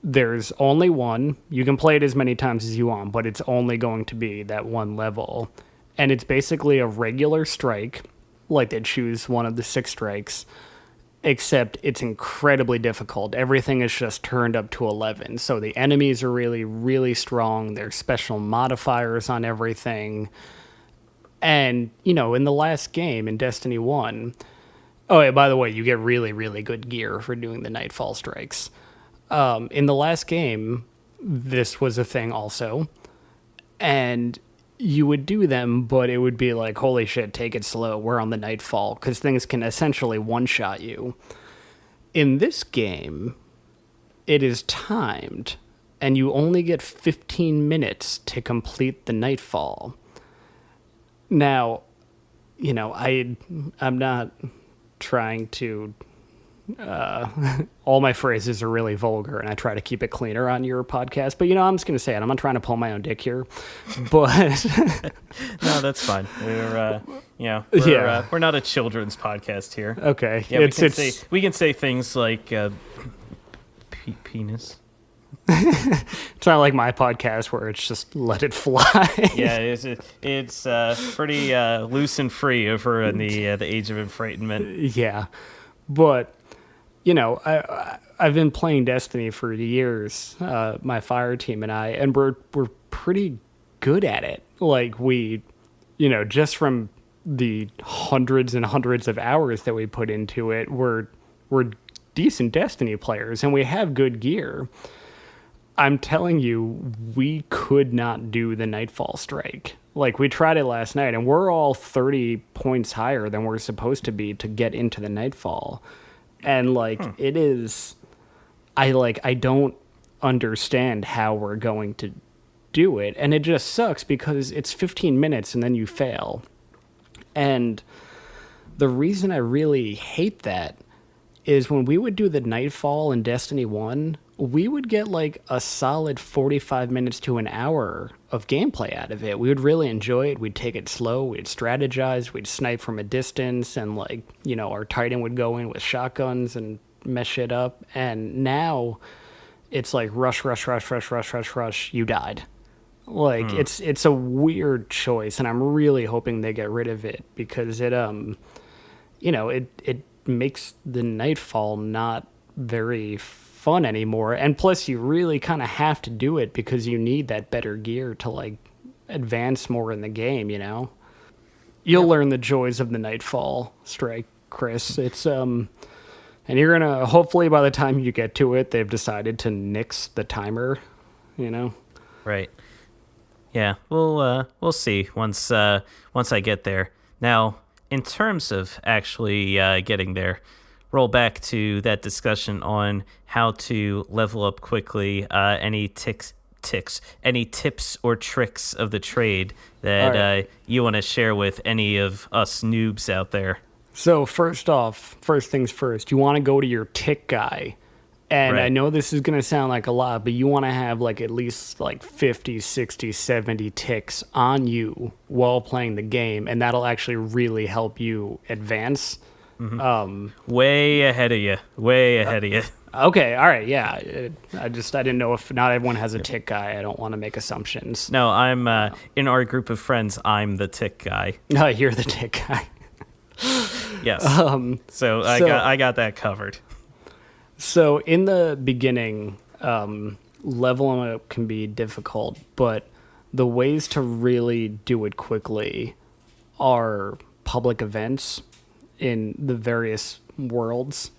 There's only one. You can play it as many times as you want, but it's only going to be that one level. And it's basically a regular strike, like they choose one of the 6 strikes, except it's incredibly difficult. Everything is just turned up to 11. So the enemies are really, really strong. There's special modifiers on everything. And, in the last game, in Destiny 1... Oh, yeah, by the way, you get really, really good gear for doing the nightfall strikes. In the last game, this was a thing also, and you would do them, but it would be like, holy shit, take it slow, we're on the nightfall, because things can essentially one-shot you. In this game, it is timed, and you only get 15 minutes to complete the nightfall. Now, I'm not trying to... all my phrases are really vulgar, and I try to keep it cleaner on your podcast. But I'm just going to say it. I'm not trying to pull my own dick here, but no, that's fine. We're not a children's podcast here. Okay, yeah, we can say things like penis. It's not like my podcast where it's just let it fly. Yeah, it's pretty loose and free over in the age of enfrightenment. Yeah, but. I've been playing Destiny for years, my fire team and I, and we're pretty good at it. Like we, just from the hundreds and hundreds of hours that we put into it, we're decent Destiny players, and we have good gear. I'm telling you, we could not do the Nightfall strike. Like, we tried it last night, and we're all 30 points higher than we're supposed to be to get into the Nightfall. And, it is... I don't understand how we're going to do it. And it just sucks because it's 15 minutes and then you fail. And the reason I really hate that is when we would do the Nightfall in Destiny 1, we would get, a solid 45 minutes to an hour of gameplay out of it. We would really enjoy it. We'd take it slow. We'd strategize. We'd snipe from a distance. And, our Titan would go in with shotguns and mess shit up. And now it's rush, you died. It's a weird choice. And I'm really hoping they get rid of it because it makes the Nightfall not very fun anymore, and plus you really kind of have to do it because you need that better gear to advance more in the game. You'll learn the joys of the Nightfall strike, Chris. It's and you're gonna, hopefully by the time you get to it, they've decided to nix the timer. Right. Yeah, we'll see once I get there. Now, in terms of actually getting there, roll back to that discussion on how to level up quickly. Any any tips or tricks of the trade that you want to share with any of us noobs out there? So first things first, you want to go to your tick guy. And I know this is going to sound like a lot, but you want to have at least 50, 60, 70 ticks on you while playing the game, and that'll actually really help you advance. Mm-hmm. Way ahead of you. Okay, all right, yeah. I didn't know if not everyone has a tick guy. I don't want to make assumptions. No, I'm in our group of friends. I'm the tick guy. No, you're the tick guy. Yes. So I got that covered. So in the beginning, leveling up can be difficult, but the ways to really do it quickly are public events in the various worlds.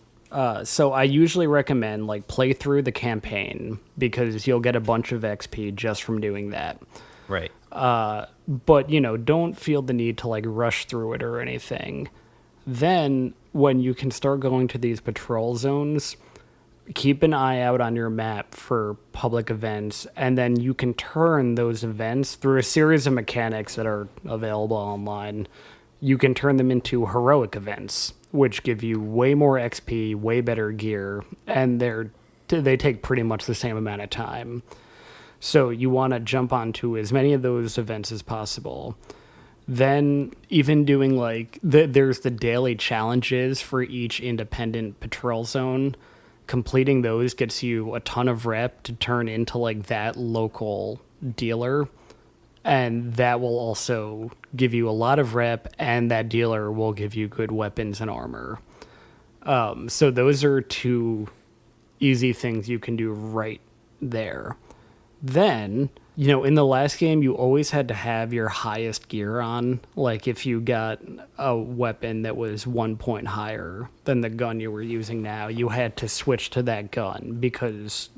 So I usually recommend like play through the campaign because you'll get a bunch of XP just from doing that. Right. But don't feel the need to like rush through it or anything. Then when you can start going to these patrol zones, keep an eye out on your map for public events, and then you can turn those events through a series of mechanics that are available online. You can turn them into heroic events, which give you way more XP, way better gear, and they take pretty much the same amount of time. So you want to jump onto as many of those events as possible. Then even doing like there's the daily challenges for each independent patrol zone. Completing those gets you a ton of rep to turn into like that local dealer, and that will also give you a lot of rep, and that dealer will give you good weapons and armor. So those are two easy things you can do right there. Then, in the last game, you always had to have your highest gear on. Like, if you got a weapon that was 1 point higher than the gun you were using now, you had to switch to that gun because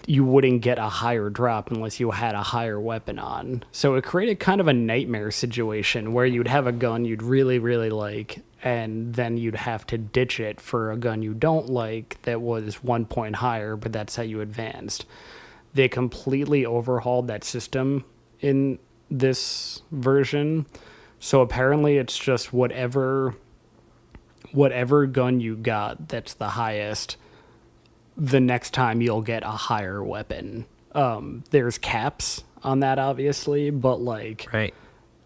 you wouldn't get a higher drop unless you had a higher weapon on. So it created kind of a nightmare situation where you'd have a gun you'd really, really like, and then you'd have to ditch it for a gun you don't like that was 1 point higher, but that's how you advanced. They completely overhauled that system in this version. So apparently it's just whatever gun you got that's the highest, the next time you'll get a higher weapon. There's caps on that, obviously, but like... Right.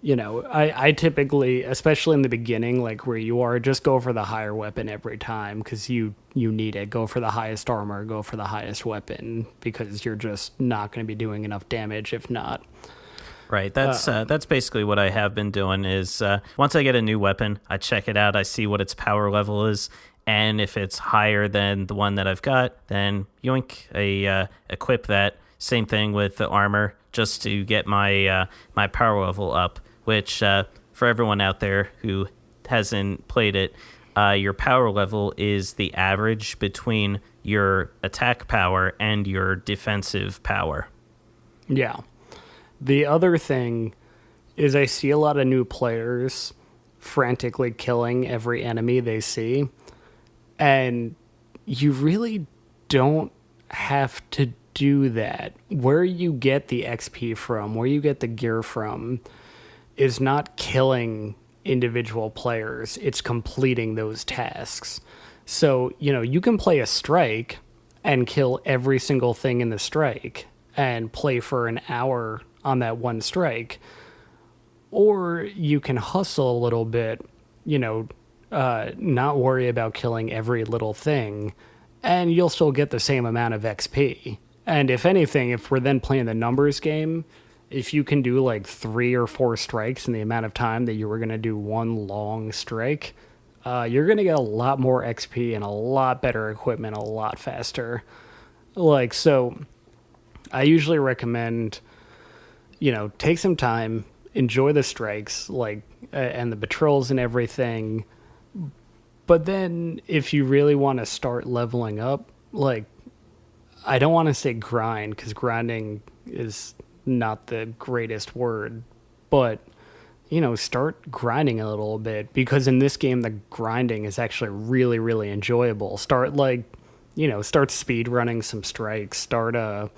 I typically, especially in the beginning, like where you are, just go for the higher weapon every time because you need it. Go for the highest armor, go for the highest weapon because you're just not going to be doing enough damage if not. Right. That's basically what I have been doing is once I get a new weapon, I check it out, I see what its power level is, and if it's higher than the one that I've got, then yoink, equip that. Same thing with the armor, just to get my my power level up. Which, for everyone out there who hasn't played it, your power level is the average between your attack power and your defensive power. Yeah. The other thing is I see a lot of new players frantically killing every enemy they see, and you really don't have to do that. Where you get the XP from, where you get the gear from, is not killing individual players, it's completing those tasks. So, you can play a strike and kill every single thing in the strike and play for an hour on that one strike. Or you can hustle a little bit, not worry about killing every little thing, and you'll still get the same amount of XP. And if anything, if we're then playing the numbers game, if you can do like 3 or 4 strikes in the amount of time that you were going to do one long strike, you're going to get a lot more XP and a lot better equipment a lot faster. So I usually recommend, take some time, enjoy the strikes, and the patrols and everything. But then if you really want to start leveling up, I don't want to say grind because grinding is not the greatest word, but start grinding a little bit because in this game the grinding is actually really, really enjoyable. Start speed running some strikes, start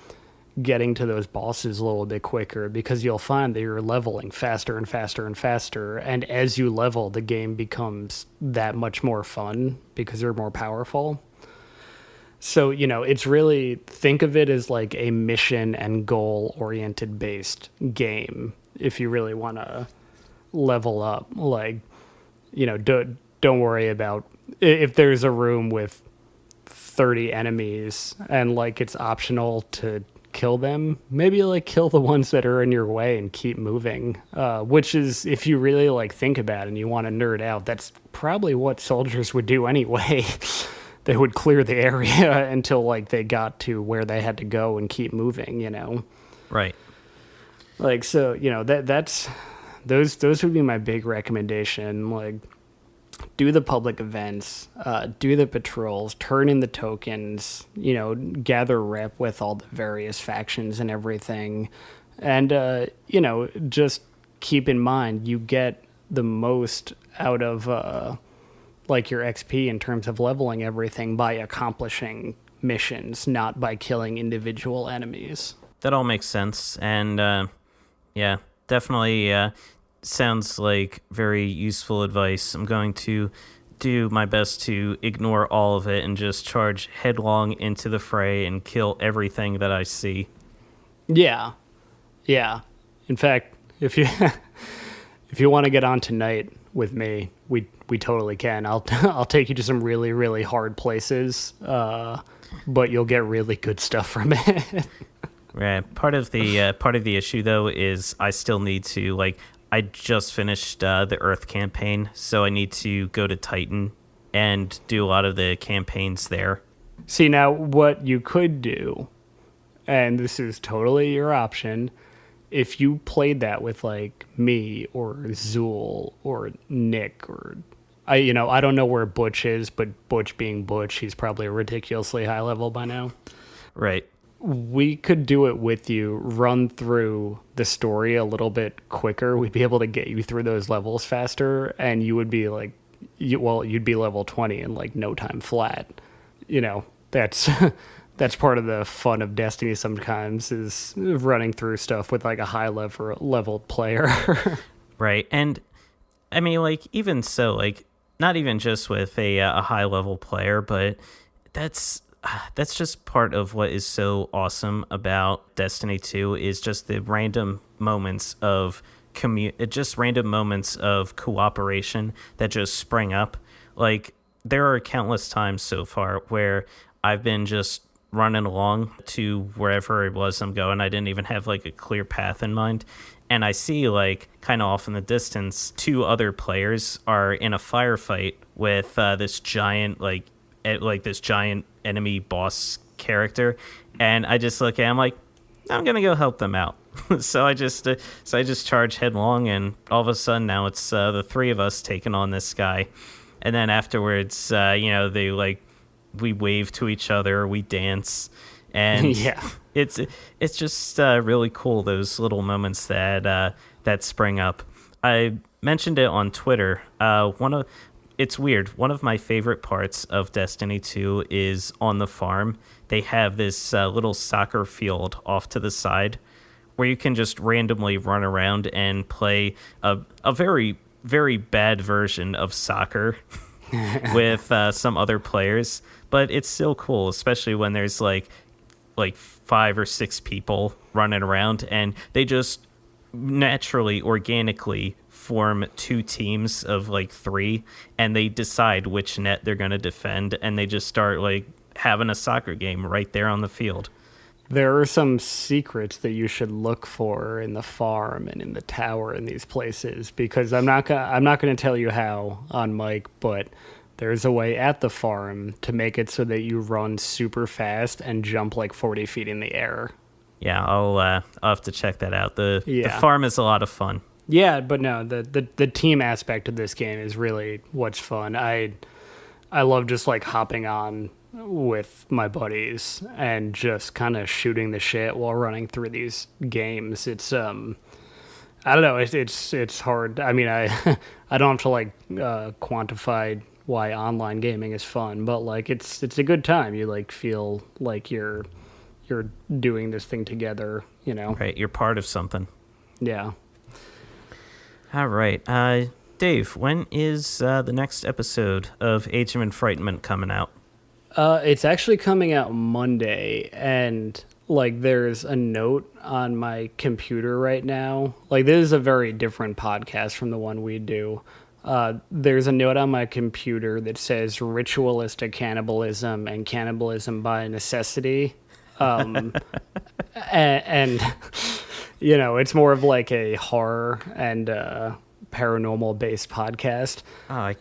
getting to those bosses a little bit quicker because you'll find that you're leveling faster and faster and faster, and as you level the game becomes that much more fun because you're more powerful. So, it's really, think of it as like a mission and goal-oriented based game if you really want to level up. Don't worry about if there's a room with 30 enemies and like it's optional to kill them, maybe like kill the ones that are in your way and keep moving, which is, if you really like think about it and you want to nerd out, that's probably what soldiers would do anyway. They would clear the area until like they got to where they had to go and keep moving, you know. Right. Like, so, you know, that's those would be my big recommendation. Like, do the public events, do the patrols, turn in the tokens, you know, gather rep with all the various factions and everything. And, you know, just keep in mind, you get the most out of, like, your XP in terms of leveling everything by accomplishing missions, not by killing individual enemies. That all makes sense. And, yeah, definitely sounds like very useful advice. I'm going to do my best to ignore all of it and just charge headlong into the fray and kill everything that I see. Yeah. In fact, if you if you want to get on tonight with me, we totally can. I'll take you to some really, really hard places, but you'll get really good stuff from it. Right. Part of the issue though is I still need to, like, I just finished the Earth campaign, so I need to go to Titan and do a lot of the campaigns there. See, now what you could do, and this is totally your option, if you played that with like me or Zool or Nick or I don't know where Butch is, but Butch being Butch, he's probably a ridiculously high level by now. Right. We could do it with you, run through the story a little bit quicker. We'd be able to get you through those levels faster, and you would be like, you'd be level 20 in like no time flat. You know, that's part of the fun of Destiny sometimes, is running through stuff with like a high level player. Right. And I mean, like, even so, like, not even just with a high level player, but that's just part of what is so awesome about Destiny 2 is just the random moments of random moments of cooperation that just spring up. Like, there are countless times so far where I've been just running along to wherever it was I'm going. I didn't even have like a clear path in mind. And I see, like, kind of off in the distance, two other players are in a firefight with this giant enemy boss character, and I just look at him like, I'm gonna go help them out. so I just charge headlong, and all of a sudden now it's the three of us taking on this guy. And then afterwards, we wave to each other, we dance, and yeah, it's just really cool, those little moments that spring up. I mentioned it on Twitter. It's weird. One of my favorite parts of Destiny 2 is on the farm. They have this little soccer field off to the side where you can just randomly run around and play a very, very bad version of soccer with some other players. But it's still cool, especially when there's like 5 or 6 people running around, and they just naturally, organically form 2 teams of like 3, and they decide which net they're going to defend, and they just start like having a soccer game right there on the field. There are some secrets that you should look for in the farm and in the tower in these places, because I'm not going to tell you how on mic, but there's a way at the farm to make it so that you run super fast and jump like 40 feet in the air. Yeah, I'll have to check that out. The farm is a lot of fun. Yeah, but no, the team aspect of this game is really what's fun. I love just like hopping on with my buddies and just kind of shooting the shit while running through these games. It's I don't know, it's hard. I mean, I don't have to like quantify why online gaming is fun, but like it's a good time. You like feel like you're doing this thing together, you know. Right, you're part of something. Yeah. All right. Dave, when is the next episode of Age of Enfrightment coming out? It's actually coming out Monday, and like there's a note on my computer right now. Like, this is a very different podcast from the one we do. There's a note on my computer that says ritualistic cannibalism and cannibalism by necessity. And it's more of like a horror and paranormal based podcast. Oh, I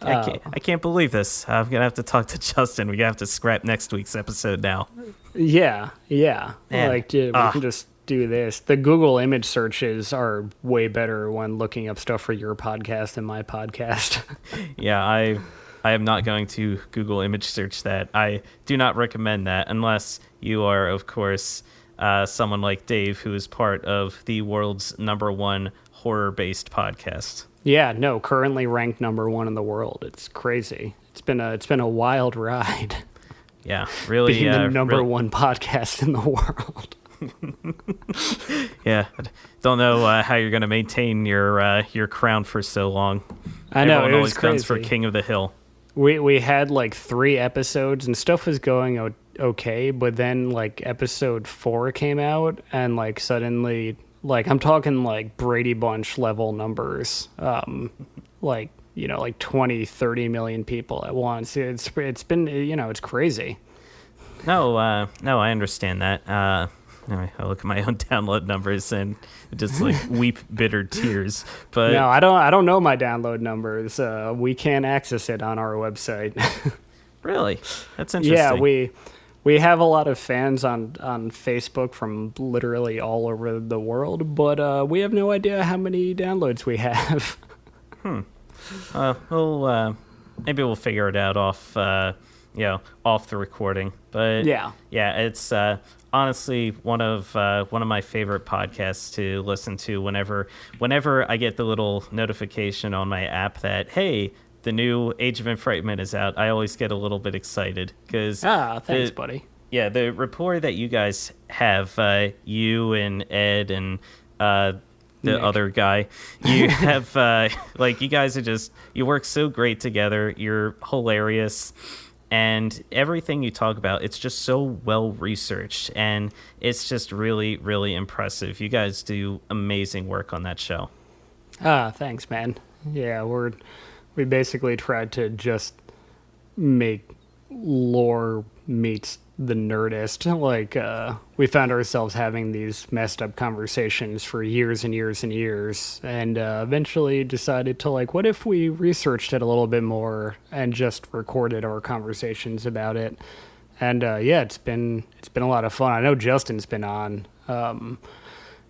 can't believe this. I'm going to have to talk to Justin. We're going to have to scrap next week's episode now. Yeah. Man. Like, dude, we can just do this. The Google image searches are way better when looking up stuff for your podcast than my podcast. Yeah, I am not going to Google image search that. I do not recommend that unless you are, of course, someone like Dave, who is part of the world's #1 horror-based podcast. Yeah, no, currently ranked #1 in the world. It's crazy. It's been a wild ride. Yeah, really. Being the #1 podcast in the world. Yeah, don't know how you're going to maintain your crown for so long. I know, Everyone it was always comes for crazy. King of the Hill. We had like 3 episodes and stuff was going okay, but then like episode 4 came out and like suddenly, like I'm talking like Brady Bunch level numbers, like 20-30 million people at once. It's been it's crazy. No, I understand that. I look at my own download numbers and just like weep bitter tears. But No, I don't know my download numbers. We can't access it on our website. really, that's interesting. Yeah, we have a lot of fans on Facebook from literally all over the world, but we have no idea how many downloads we have. Maybe we'll figure it out off the recording. But Yeah. It's honestly one of my favorite podcasts to listen to. Whenever I get the little notification on my app that, hey, the new Age of Enfrightment is out, I always get a little bit excited because Thanks, buddy. Yeah, the rapport that you guys have, you and Ed and the Nick. other guy, you have you guys you work so great together. You're hilarious. And everything you talk about, it's just so well researched, and it's just really, really impressive. You guys do amazing work on that show. Thanks, man. Yeah, we basically tried to just make lore meets the nerdist. Like, we found ourselves having these messed up conversations for years and years and years, and eventually decided to, like, what if we researched it a little bit more and just recorded our conversations about it? And it's been a lot of fun. I know Justin's been on,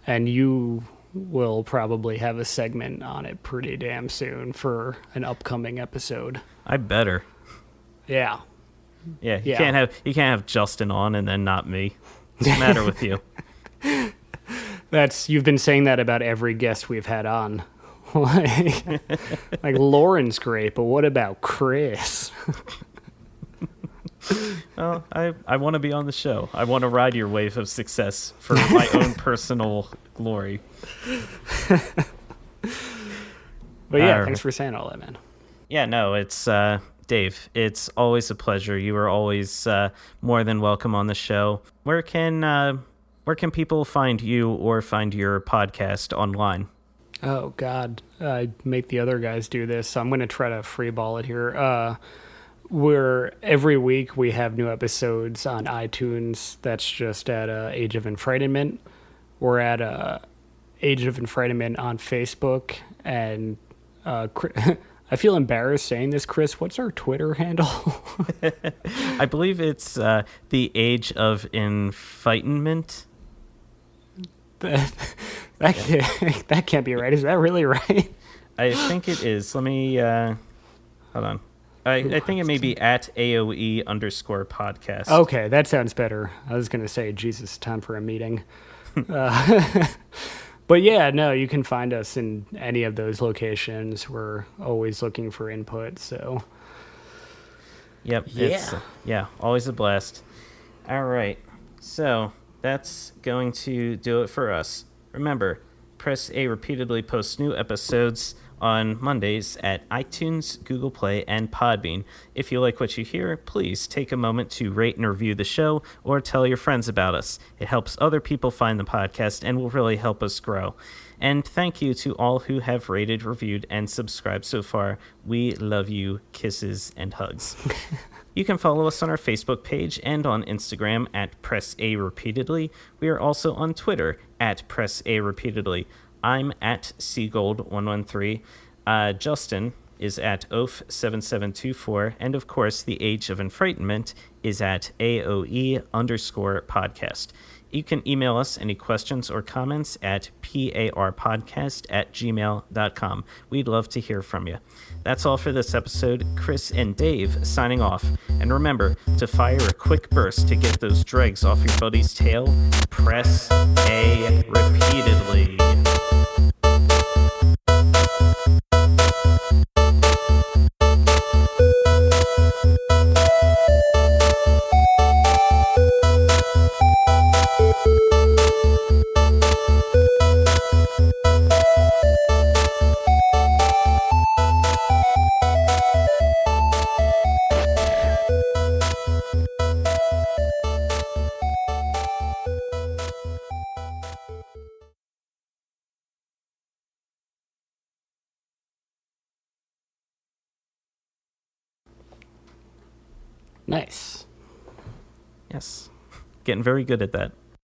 and you will probably have a segment on it pretty damn soon for an upcoming episode. I better. Yeah. Yeah, you can't have Justin on and then not me. What's the matter with you? You've been saying that about every guest we've had on. like Lauren's great, but what about Chris? Well, I want to be on the show. I want to ride your wave of success for my own personal glory. But yeah, thanks for saying all that, man. Yeah, no, it's Dave. It's always a pleasure. You are always more than welcome on the show. Where can people find you or find your podcast online? Oh God, I make the other guys do this, so I'm going to try to freeball it here. Every week we have new episodes on iTunes. That's just at Age of Enfrightment. We're at Age of Enfrightment on Facebook, and I feel embarrassed saying this, Chris. What's our Twitter handle? I believe it's the Age of Enfrightment. That can't be right. Is that really right? I think it is. Let me hold on. I think it may be at AOE_podcast. Okay, that sounds better. I was going to say, Jesus, time for a meeting. But yeah, no, you can find us in any of those locations. We're always looking for input, so. Yep. Yeah. Always a blast. All right. So that's going to do it for us. Remember, Press A repeatedly posts new episodes on Mondays at iTunes, Google Play, and Podbean. If you like what you hear, please take a moment to rate and review the show or tell your friends about us. It helps other people find the podcast and will really help us grow. And thank you to all who have rated, reviewed, and subscribed so far. We love you. Kisses and hugs. You can follow us on our Facebook page and on Instagram at Press A Repeatedly. We are also on Twitter at Press A Repeatedly. I'm at Seagold113. Justin is at Oaf7724. And of course, the Age of Enfrightenment is at AOE_podcast. You can email us any questions or comments at parpodcast@gmail.com. We'd love to hear from you. That's all for this episode. Chris and Dave signing off. And remember to fire a quick burst to get those dregs off your buddy's tail. Press A repeatedly. Nice. Yes. Getting very good at that.